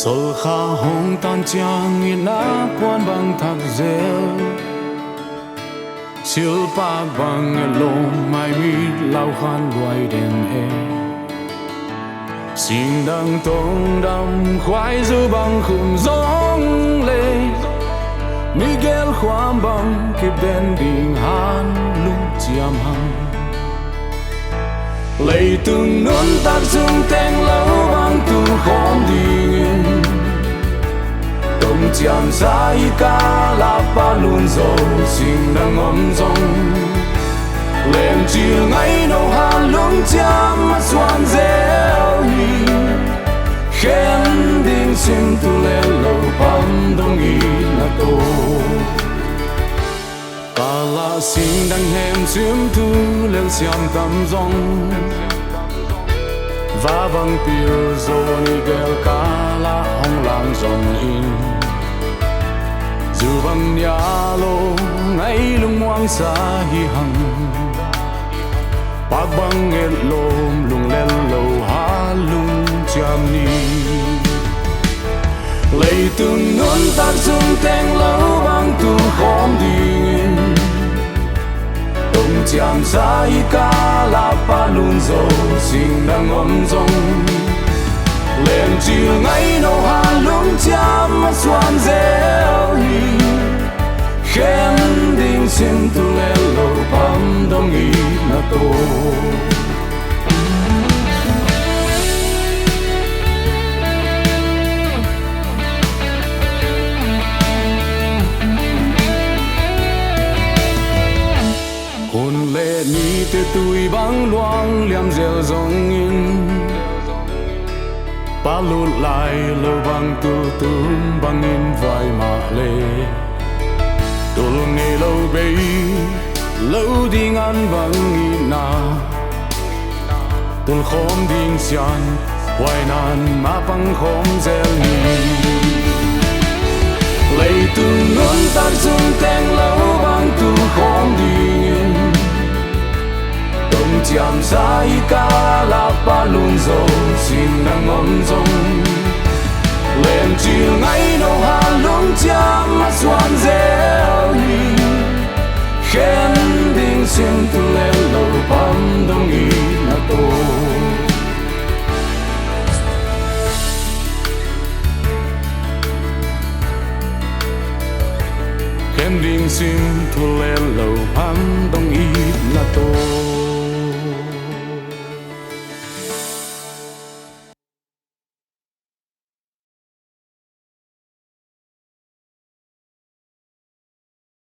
Sol kha hong tan chang ina puan bang thak zel Sil pa bang lom mai mi lau khan luai den e Sing dang tong dam khoai zu bang khum zong le Miguel khoam bang kip den ding han lung chiam hang Lei tung nun tak dung teng lau bang tu khom ding Tông chiam sai ca la pa lun zo sing dang om zong Lem chiều ngay nâu han lung chiam ma xuan zel hi Khen ding sim tu le lo pam dong i na to Ka la sing dang hem sim tu le siam tam zong Va bang pil zo ni gel ka la hong lang zong in Dù bang ya lo ngay lung wang sa hi hang Pag bang et lom lung lel lo ha lung cham ni Lei tung nun tak dung teng lo bang tu khom ding Tông chiam sai ca la pa lun zo sing dang om zong Lem chiều ngay nâu ha lung chiam ma xuan zel hi Khen ding sim tu le lo pam dong i na to Hôn lệ ni te tui bang luang liam zel zong in Pa lut lai lo bang tu tum bang in vai ma le Tul nghe lâu bay lâu ding an bang ina Tul khom ding sian hoài nan ma bang khom zel ni Lei tu nun tak dung teng lâu bang tu khom ding Tông chiam sai ca la pa lun zo sing dang om zong Lem chiều ngay nâu ha lung chiam ma xuan zel hi Khen ding sim tu le lo pam dong i na to Khen ding sim tu le lo pam dong i na to